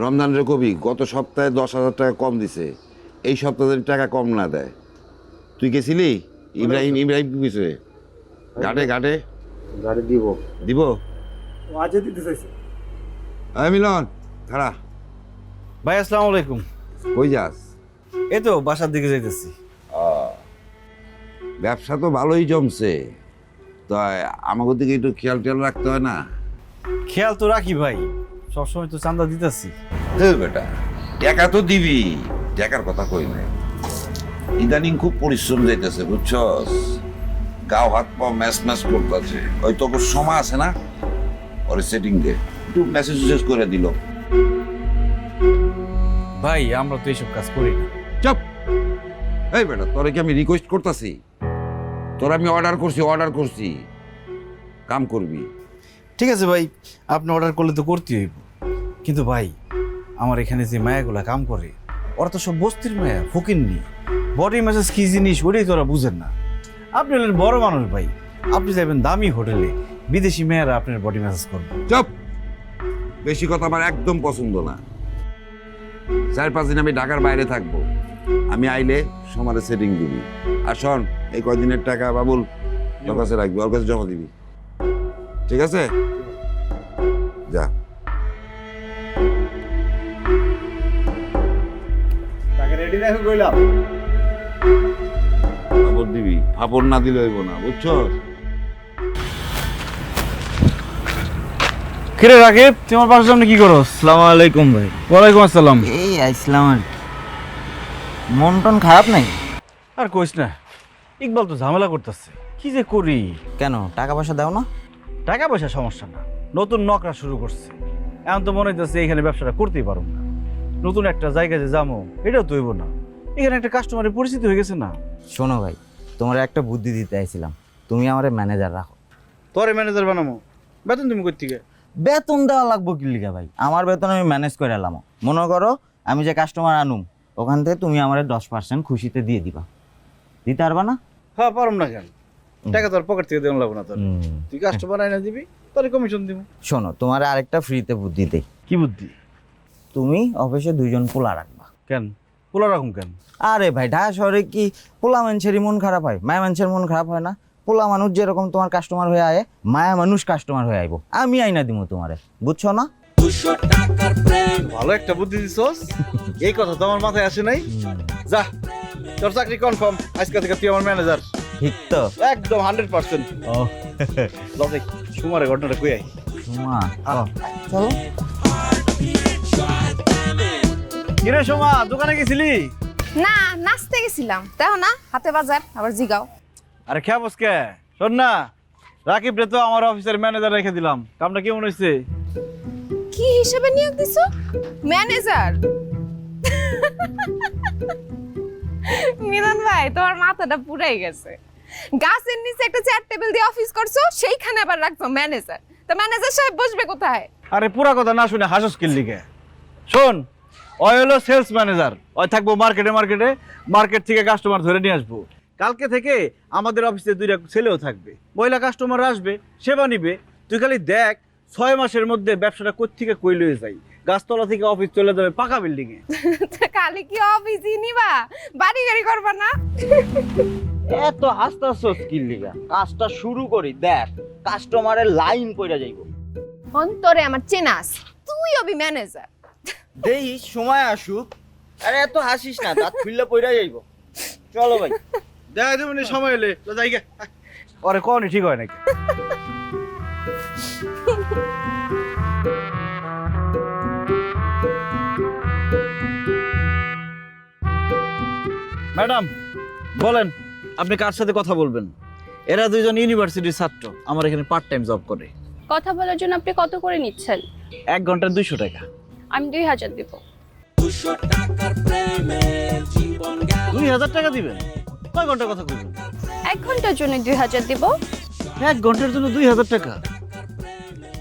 রমজানের কবি গত সপ্তাহে 10,000 টাকা কম দিছে, এই সপ্তাহে টাকা কম না দেয়। তুই গেছিলি? ইব্রাহিম ইব্রাহিম কি কইছে? ঘাটে ঘাটে গাড়ি দিব দিব। ও আজকে দিতে চাইছে। আয় মিলন, খাড়া। ভাই আসসালামু আলাইকুম। কই যাস? এই তো বাসার দিকে যাইতেছি। ব্যবসা তো ভালোই জমছে, তো আমাকে দিকে একটু খেয়াল টেয়াল রাখতে হয় না? খেয়াল তো রাখি ভাই, সবসময় তো চান্দা দিতেছি। বেটা টাকা তো দিবি, টাকার কথা কই নাই। ইদানিং খুব পরিশ্রম যাইতেছে বুঝছস, গাও হাত পা ম্যাচ ম্যাচ করতেছে। ওই তোর সময় আছে না, ওরে সেটিং দে, একটু মেসেজ টেসেজ করে দিল। ভাই আমরা তো এইসব কাজ করি না। চুপ। এই বেটা তোরে কি আমি রিকোয়েস্ট করতেছি? তোর আমি অর্ডার করছি, কাম করবি। ঠিক আছে ভাই, আপনি অর্ডার করলে তো করতেই হইব, কিন্তু ভাই আমার এখানে যে মায়াগুলা কাম করে ওরা তো সব বস্তির মায়া, ফকিন্নি। বডি ম্যাসাজ কি জিনিস ওটাই তো ওরা বুঝেন না। আপনি হলেন বড় মানুষ ভাই, আপনি যাবেন দামি হোটেলে, বিদেশি মেয়েরা আপনার বডি ম্যাসাজ করবে। চুপ। বেশি কথা আমার একদম পছন্দ না। 4-5 দিন আমি ঢাকার বাইরে থাকবো, আমি আইলে সমারে সেটিং দিবি। আর শোন, এই কয়দিনের টাকা বাবুল তোর কাছে রাখবি, ওর কাছে জমা দিবি, ঠিক আছে? যা। টাকা রেডি রাখো কইলাম। খবর দিবি, ফাপড় না দিলে হইব না, বুঝছস? কিরে রাকিব, তোমার পাশের সামনে কি করো? আসসালামু আলাইকুম ভাই। ওয়ালাইকুম আসসালাম। এই আইসলাম আর মন টন খারাপ নাই? আর কইস না, ইকবাল তো ঝামেলা করতেছে, কি যে করি। কেন, টাকা পয়সা দাও না? টাকা পয়সা সমস্যা না, নতুন নকরা শুরু করছে, এখন তো মনে হইতেছে এখানে ব্যবসাটা করতেই পারব না। নতুন একটা জায়গায় যে যাবো এটাও তো হইব না, এখানে একটা কাস্টমারের পরিচিতি হয়ে গেছে না। শোনো ভাই, তোমার একটা বুদ্ধি দিতে আইছিলাম, তুমি আমার ম্যানেজার রাখো। তোরে ম্যানেজার বানামো? বেতন তুমি কই থেকে? বেতন দেওয়া লাগবো কি লিগা ভাই? আমার বেতন আমি ম্যানেজ করে এলাম। মনে করো আমি যে কাস্টমার আনুম, ওখান থেকে তুমি আমার 10% খুশিতে দিয়ে দিবা। দিতে পারবা না? হ্যাঁ পারম না কেন, টাকা তোর পকেট থেকে দেওয়া লাগবো না তোর, তুই কাস্টমার আইনা দিবি, তোর কমিশন দিব। শোনো, তোমার আরেকটা ফ্রিতে বুদ্ধি দেই। কি বুদ্ধি? তুমি অফিসে 2 জন পোলা রাখবা। কেন পোলা রাখুন কেন? আরে ভাই, ঢাকা শহরে কি পোলা মানুষেরই মন খারাপ হয়? মায়া মানুষের মন খারাপ হয় না? পোলা মানুষ যেরকম তোমার কাস্টমার হয়ে আয়, মায়া মানুষ কাস্টমার হয়ে আইব। আমি আইনা দিব তোমারে, বুঝছো না? ভালো একটা বুদ্ধি দিছস, এই কথা তো আমার মাথায় আসে নাই। যা, তোর চাকরি কনফার্ম, আজকে থেকে তুই আমার ম্যানেজার। ঠিক তো? একদম 100%। ও লজে সুমারে ঘটনাটা কই আই। সুমা, চলো। কিরে সোমা, দোকানে গেছিলি? না, নাচতে গেছিলাম, তাও না হাতে বাজার আবার জিগাও। আরে খেয়া বসকে শোন না, রাকিব রে তো আমার অফিসের ম্যানেজার রেখে দিলাম, কামটা কেমন হয়েছে? কি হিসেবে নিয়োগ দিছো? ম্যানেজার? মিলন ভাই, তোমার মাথাটা পুরাই গেছে। গাছের নিচে একটা চেয়ার টেবিল দিয়ে অফিস করছো, সেইখানে আবার রাখছো ম্যানেজার। তো ম্যানেজার সাহেব বসবে কোথায়? আরে পুরা কথা না শুনে হাসস কিল লিগে। শোন, ওই হলো সেলস ম্যানেজার, ওই থাকবো মার্কেট থেকে কাস্টমার ধরে নিয়ে আসবো। কালকে থেকে আমাদের অফিসে 2টা ছেলেও থাকবে, মহিলা কাস্টমার আসবে, সেবা নিবে। তুই খালি দেখ 6 মাসের মধ্যে ব্যবসাটা কোত্থেকে কই লয়ে যাই। গাছতলা থেকে অফিস চলে যাবে পাকা বিল্ডিং এ। কালি কি অফিসই নিবা, বাড়ি গাড়ি করবা না? এত আস্তে আস্তে স্কিল লিগা কাজটা শুরু করি, দেখ কাস্টমারের লাইন পড়া যাইব। অন্তরে আমার চেনাস, তুই অবি ম্যানেজার। দেই সময় আসুক। আরে এত হাসিস না, দাঁত খুললে পড়া যাইব। চলো ভাই, দেখা দেবো নি সময় এলে, যাই গে। ওরে কখনই ঠিক হয় নাকি? ম্যাডাম বলেন, আপনি কার সাথে কথা বলবেন? এরা 2জন ইউনিভার্সিটির ছাত্র, আমার এখানে পার্ট টাইম জব করে। কথা বলার জন্য আপনি কত করে নিচ্ছেন? 1 ঘন্টায় 200 টাকা। আমি 2000 দিব। 2000 টাকা দিবেন? কয় ঘন্টার কথা কইবেন? 1 ঘন্টার জন্য 2000 দিব। 1 ঘন্টার জন্য 2000 টাকা?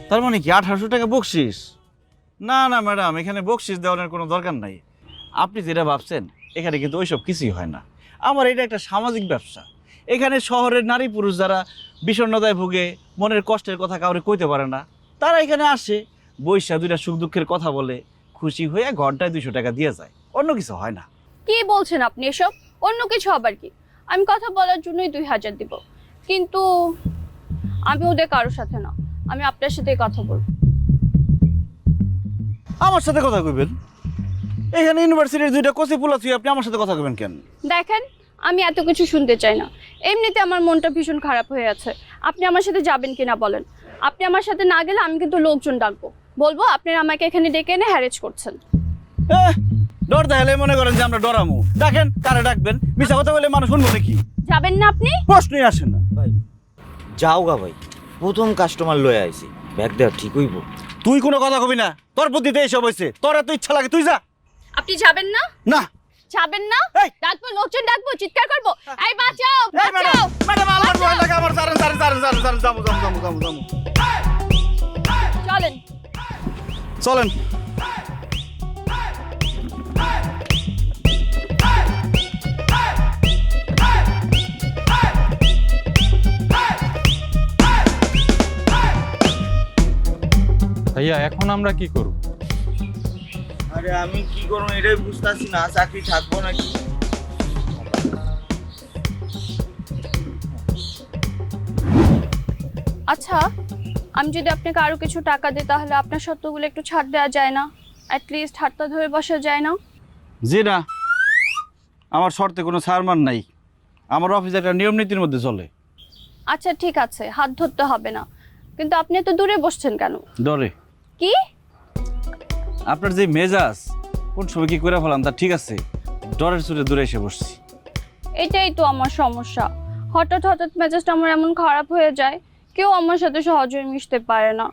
তার মানে কি 1800 টাকা বকশিস? না না ম্যাডাম, এখানে বকশিস দেওয়ার কোনো দরকার নাই। আপনি যেটা ভাবছেন এখানে কিন্তু ওইসব কিছুই হয় না। আমার এটা একটা সামাজিক ব্যবসা। এখানে শহরের নারী পুরুষ যারা বিষণ্ণতায় ভুগে, মনের কষ্টের কথা কাউরে কইতে পারে না, তারা এখানে আসে, বইসা 2টা সুখ দুঃখের কথা বলে, খুশি হয়ে ঘন্টায় 200 টাকা দিয়ে যায়, অন্য কিছু হয় না। কি বলছেন আপনি এসব? অন্য কিছু আবার কি? আমি কথা বলার জন্যই 2000 দিব, কিন্তু আমি ওদের কারোর সাথে না, আমি আপনার সাথেই কথা বলবো। আমার সাথে কথা কইবেন? এখানে ইউনিভার্সিটির 2টা কোচি পুলা তুই আপনি আমার সাথে কথা কইবেন কেন? দেখেন, আমি এত কিছু শুনতে চাই না। এমনিতে আমার মনটা ভীষণ খারাপ হয়ে আছে। আপনি আমার সাথে যাবেন কিনা বলেন। আপনি আমার সাথে না গেলে আমি কিন্তু লোকজন ডাকবো, বলবো আপনারা আমাকে এখানে ডেকে এনে হ্যারেজ করছেন। ডর দেখালে মনে করেন যে আমরা ডরামু। ডাকেন, কারে ডাকবেন? মিছা কথা বলে মানুষ শুনবো নাকি? যাবেন না আপনি? প্রশ্নই আসে না। ভাই যাও গা ভাই, প্রথম কাস্টমার লয়ে আইছি, ব্যাগ দেওয়া ঠিক হইব? তুই কোনো কথা কবি না, তোর বুদ্ধিতে এইসব হয়েছে। তোর এত ইচ্ছা লাগে তুই যা। আপনি যাবেন না? না যাবেন না? এই! ডাকবো, লোকজন ডাকবো, চিৎকার করবো, এই বাঁচাও বাঁচাও। ম্যাডাম আমার ভয় লাগে, আমার জারেন জারেন জারেন জারেন জারেন যাবো যাবো যাবো যাবো যাবো। চলেন। চলেন। ভাইয়া এখন আমরা কি করব? আরে আমি কি করবো এটাই বুঝতেছি না, চাকরি থাকবো নাকি। আচ্ছা, আমি যদি আপনাকে আরো কিছু টাকা দিই তাহলে আপনার সত্যগুলো একটু ছাড় দেওয়া যায় না? অ্যাটলিস্ট হাতটা ধরে বসা যায় না? জি না, আমার শর্তে কোনো ছাড়মান নাই। আমার অফিস একটা নিয়ম নীতির মধ্যে চলে। আচ্ছা ঠিক আছে, হাত ধরতে হবে না, কিন্তু আপনি এত দূরে বসছেন কেন? ডরে। কি? আপনার যে মেজাজ কোন সময় কি করে ফেলাম তা ঠিক আছে, ডরের সুরে দূরে এসে বসছি। এটাই তো আমার সমস্যা। হঠাৎ হঠাৎ মেজাজটা আমার এমন খারাপ হয়ে যায়, কেউ আমার সাথে সহজে মিশতে পারে না।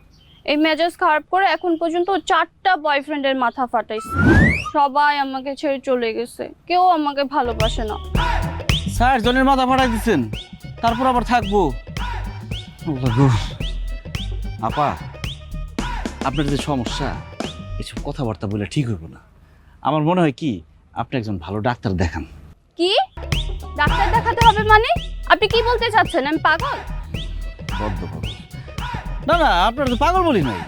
এই মেজাজ খারাপ করে এখন পর্যন্ত 4টা বয়ফ্রেন্ডের মাথা ফাটাইছে। সবাই আমাকে ছেড়ে চলে গেছে, কেউ আমাকে ভালোবাসে না। 4 জনের মাথা ফাটাই দিচ্ছেন, তারপর আবার থাকবো? আপা, আপনার যে সমস্যা, এসব কথাবার্তা বলে ঠিক হইব না। আমার মনে হয় কি আপনি একজন ভালো ডাক্তার দেখান। কি? ডাক্তার দেখাতে হবে মানে? আপনি কি বলতে চাচ্ছেন আমি পাগল? বদ্ধ পাগল? না না, আপনার তো পাগল বলি নাই।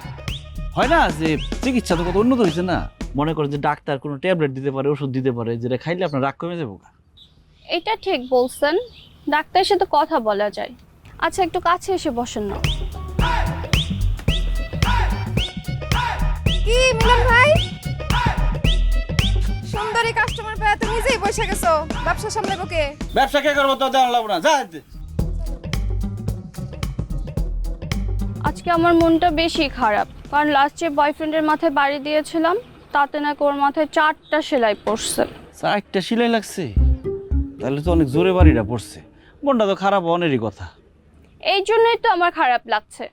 হয় না যে চিকিৎসা তো কত উন্নত হয়েছে না, মনে করেন যে ডাক্তার কোনো ট্যাবলেট দিতে পারে, ওষুধ দিতে পারে, যেটা খাইলে আপনার রাগ কমে যাবো। এটা ঠিক বলছেন, ডাক্তারের সাথে কথা বলা যায়। আচ্ছা একটু কাছে এসে বসেন না। কি মিলন ভাই, সুন্দরী কাস্টমার পেয়ে তো নিজেই বসে গেছো, ব্যবসা সামলাবো কে? ব্যবসা কে করবো তো জানা লাগবো না, যা। আজকে আমার মনটা বেশি খারাপ, কারণ লাস্ট যে বয়ফ্রেন্ডের মাথায় বাড়ি দিয়েছিলাম তাতে নাকি ওর মাথায় 4টা সেলাই পড়ছে। 4টা সেলাই লাগছে? তাহলে তো অনেক জোরে বাড়িটা পড়ছে। মনটা তো খারাপ অনেরই কথা। এই জন্যই তো আমার খারাপ লাগছে।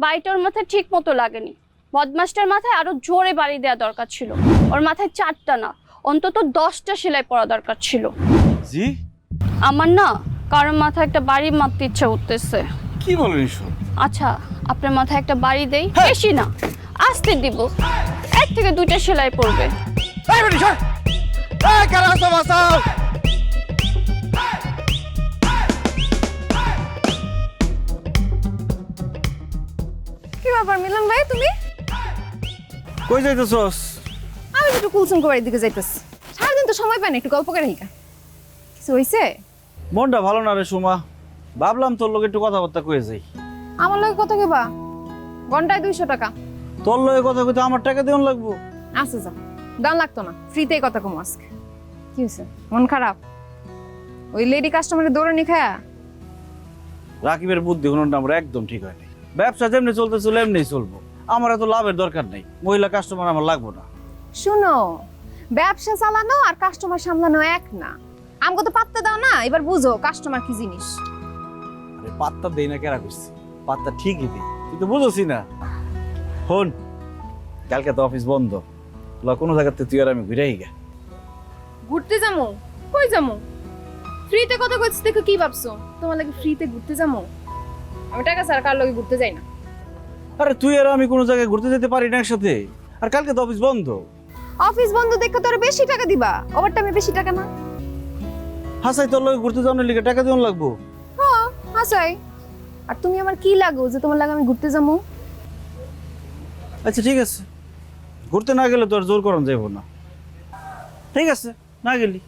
বাড়িটা ওর মাথায় ঠিক মতো লাগেনি। বদমাসটার মাথায় আরো জোরে বাড়ি দেওয়া দরকার ছিল। ওর মাথায় 4টা না, অন্তত 10টা সেলাই পড়া দরকার ছিল। জি? আমার না কারোর মাথায় একটা বাড়ি মারতে ইচ্ছা করতেছে। কি বলেন এসব? আচ্ছা আপনার মাথায় একটা বাড়ি দেই, বেশি না, আস্তে দিব, 1 থেকে 2টা সেলাই পড়বে। এই বেটি সর! এই কারা আছো বাঁচাও! কি ব্যাপার মিলন ভাই, তুমি? কই যাইতেছস? আমি একটু কুলসুম বাড়ির দিকে যাইতেছি। সারাদিন তো সময় পাই না, একটু গল্প করে হিকা। কিছু হইছে? মনটা ভালো না রে সুমা, ভাবলাম তোর লোক একটু কথাবার্তা কয়ে যাই। আমার লগে কত কেবা? ঘন্টায় 200 টাকা। তোর লোকে কথা কইতে আমার টাকা দেওয়ান লাগবো? আচ্ছা যা, দাম লাগতো না, ফ্রিতেই কথা কম আজকে। কি হয়েছে, মন খারাপ? ওই লেডি কাস্টমারের দৌড়ানি খায়া? রাকিবের বুদ্ধি কোনটা আমার একদম ঠিক হয়নি। ব্যবসা যেমনি চলতেছিল এমনি চলবো, আমার এত লাভের দরকার নেই। মহিলা কাস্টমার আমার লাগবো না। শুনো, ব্যবসা চালানো আর কাস্টমার সামলানো এক না। আমাকে তো পাত্তা দাও না, এবার বুঝো কাস্টমার কি জিনিস। আরে পাত্তা দেই না কেরা করছি, পাত্তা ঠিকই দিই, তুই তো বুঝোসি না। ফোন, কালকে তো অফিস বন্ধ, কোনো জায়গাতে তুই আর আমি ঘুরেই গে। ঘুরতে যাবো? কই যাবো? ফ্রিতে কথা কইছিস দেখো কি ভাবছো? তোমার লাগে ফ্রিতে ঘুরতে যাবো? আমি টাকা ছাড়া কার লগে ঘুরতে যাই না। আরে তুই আর আমি কোনো জায়গায় ঘুরতে যেতে পারি না একসাথে, আর কালকে তো অফিস বন্ধ। অফিস বন্ধ দেখে তোর বেশি টাকা দিবা, ওভারটাইমে বেশি টাকা না? হাসাই তোর লগে ঘুরতে যাওয়ার লিগে টাকা দিওন লাগবো? হ্যাঁ হাসাই। আর তুমি আমার কি লাগো যে তোমার লাগে আমি ঘুরতে যাবো? আচ্ছা ঠিক আছে, ঘুরতে না গেলে তো আর জোর করানো যাইব না। ঠিক আছে, না গেলি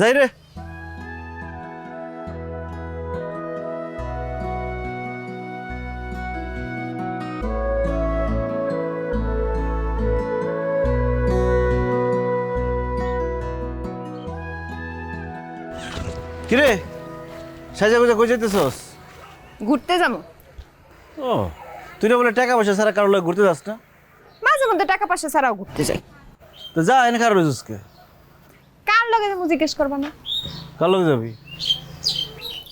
যাই রে। কিরে সাজা গুজা কই যাইতেছস? ঘুরতে যাবো। ও তুই না বলে টাকা পয়সা ছাড়া কারো লগে ঘুরতে যাস না? মাঝে মধ্যে টাকা পয়সা ছাড়াও ঘুরতে যাই। তো যা এনে কারো রইছসকে? কার লগে যাবো জিজ্ঞেস করবা না? কার লগে যাবি?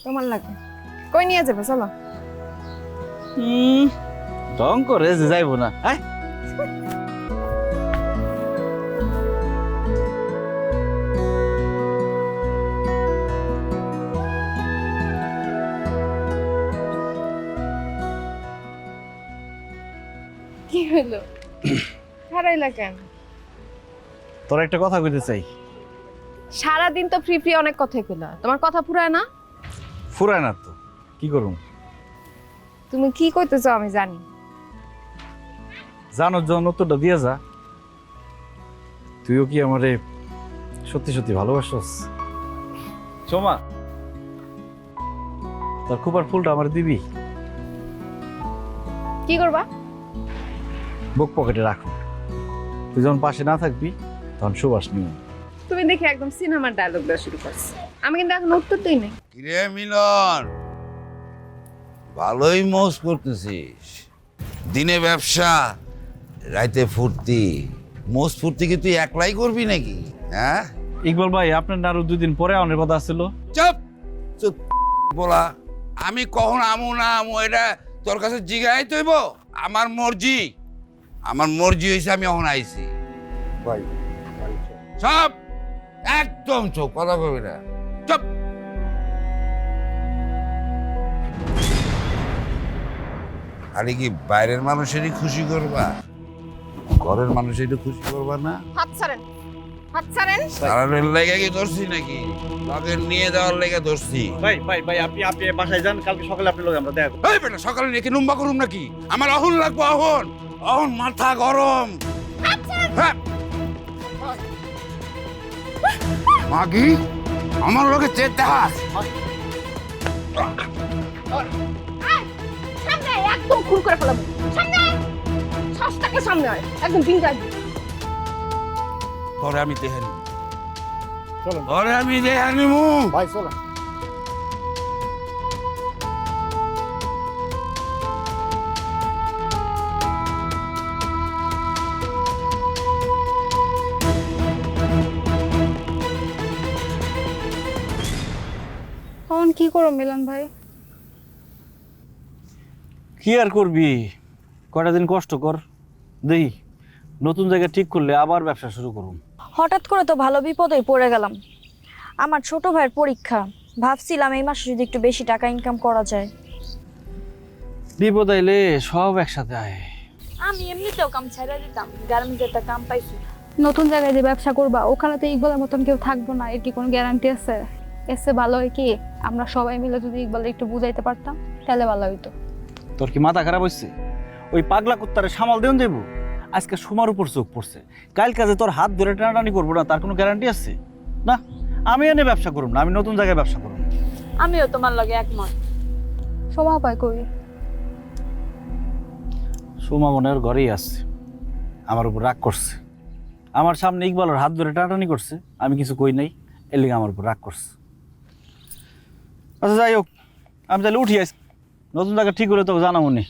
তোমার লাগে। কই নিয়ে যাবে চলো। ঢং করে যে যাইবো না। আয় কি হলো? হারাইলা কেন? তোর একটা কথা কইতে চাই। সারাদিন তো ফ্রি ফ্রি অনেক কথাই কইলা, তোমার কথা পুরায় না? ফুরায় না তো, কি করুম? তুমি কি কইতেছো আমি জানি। জানো যখন উত্তরটা দিয়ে যা। তুইও কি আমারে সত্যি সত্যি ভালোবাসস? সোমা, তোর খুবার ফুলটা আমার দিবি? কি করবা? বুক পকেটে রাখো। তুই যখন পাশে না থাকবি তখন সুবাস নিও। তুমি দেখি একদম সিনেমার ডায়লগ দেওয়া শুরু করছো। আমি কিন্তু এখন উত্তর দিই নাই। কিরে মিলন, ভালোই মৌজ করতেছিস। দিনে ব্যবসা, রাইতে ফুর্তি। মৌজ ফুর্তি কি তুই একলাই করবি নাকি? হ্যাঁ ইকবাল ভাই, আপনার না আরো 2 দিন পরে আনার কথা ছিল। চুপ চুপ বলা। আমি কখন আমু না আমু এটা তোর কাছে জিগাই তৈব? আমার মর্জি, আমার মর্জি হয়েছে, আমি এখন আইছি। ভাই সব একদম চোখ, কথা কবি না। চুপ। আরে কি বাইরের মানুষেরই খুশি করবা, ঘরের মানুষেরই খুশি করবা না? হাত ছাড়েন, হাত ছাড়েন। সারানোর লেগে কি ধরছি নাকি? তাদের নিয়ে যাওয়ার লেগে ধরছি। ভাই ভাই ভাই, আপনি বাসায় যান, কালকে সকালে আপনার লগে আমরা দেখা করব। এই বেটা, সকালে নাকি লম্বা করুম নাকি? আমার অহন লাগবো, অহন অহন মাথা গরম। হ্যাঁ। মাগি আমার লোকে চেত দেখাস। সামনে আয়, একদম খুন করে ফেলাবো। সামনে আয়, শ্বাসটাকে সামনে আয়, একদম বিঙ্গাই। পরে আমি দেখে নিব, চলো পরে আমি দেখে নিব। ভাই চলো। তখন কি করো মিলন ভাই? কি আর করবি, কয়টা দিন কষ্ট কর, দেখি নতুন জায়গা ঠিক করলে আবার ব্যবসা শুরু করুম। হঠাৎ করে তো ভালো বিপদেই পড়ে গেলাম। আমার ছোট ভাইয়ের পরীক্ষা, ভাবছিলাম এই মাসে যদি একটু বেশি টাকা ইনকাম করা যায়। বিপদ আইলে সব একসাথে আয়। আমি এমনিতেও কাম ছেড়ে দিতাম, গার্মেন্টসের একটা কাম পাইছি। নতুন জায়গায় যে ব্যবসা করবা, ওখানে তো ইকবালের মতন কেউ থাকবো না, এর কি কোনো গ্যারান্টি আছে? এসে ভালো হয় কি আমরা সবাই মিলে যদি ইকবালে একটু বুঝাইতে পারতাম তাহলে ভালো হইতো। তোর কি মাথা খারাপ হচ্ছে? ওই পাগলা কুত্তারে সামাল দেন দেবো? আজকে সুমার উপর চোখ পড়ছে, কাল কাজে তোর হাত ধরে টানাটানি করবো না, তার কোনো গ্যারান্টি আছে? না, আমি এনে ব্যবসা করুম না, আমি নতুন জায়গায় ব্যবসা করুম। আমিও তোমার লগে একমত। শোভা পায় কই? সুমা মনের ঘরেই আছে, আমার উপর রাগ করছে। আমার সামনে ইকবালের হাত ধরে টানাটানি করছে, আমি কিছু কই নাই, এর লিগে আমার উপর রাগ করছে। আচ্ছা যাই হোক, আমি তাহলে উঠি আস, নতুন জায়গা ঠিক হলে তোকে জানাবো নি।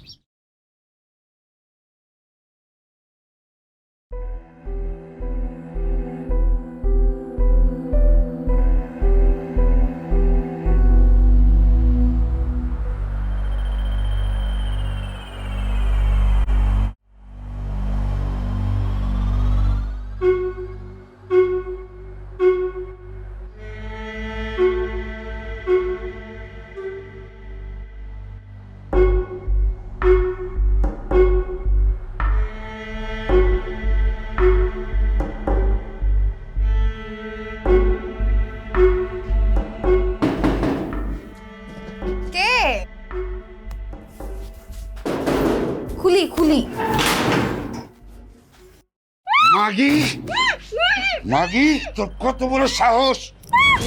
মাগি তোর কত বড় সাহস,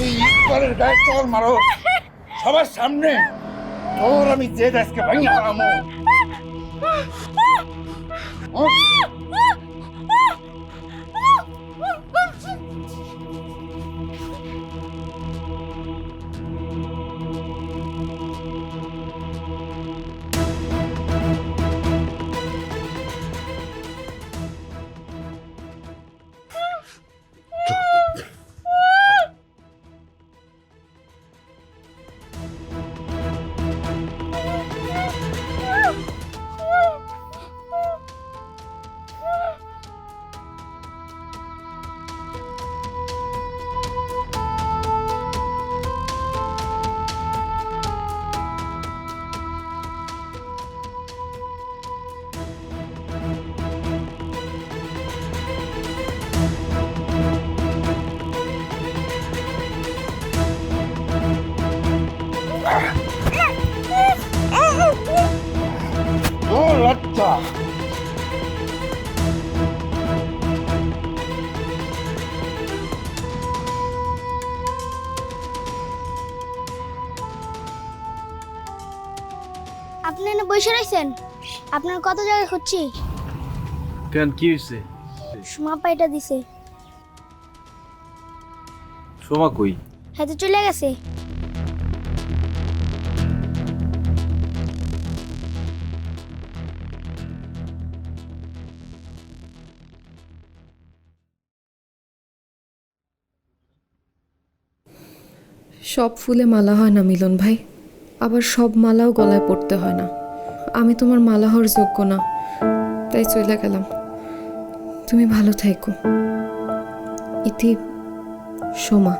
এই ইকবালের গায়ে চল মারো সবার সামনে। তোর আমি যে দেশকে ভাঙিয়ে হারামো। ও লজ্জা। আপনি এনে বসে রয়েছেন, আপনার কত জায়গায় খুঁজছি। কেন কি হয়েছে? সুমা পাইটা দিছে। সোমা কই? হয়তো চলে গেছে। সব ফুলে মালা হয় না মিলন ভাই, আবার সব মালাও গলায় পড়তে হয় না। আমি তোমার মালা হওয়ার যোগ্য না, তাই চলে গেলাম। তুমি ভালো থাইকো। ইতি, সোমা।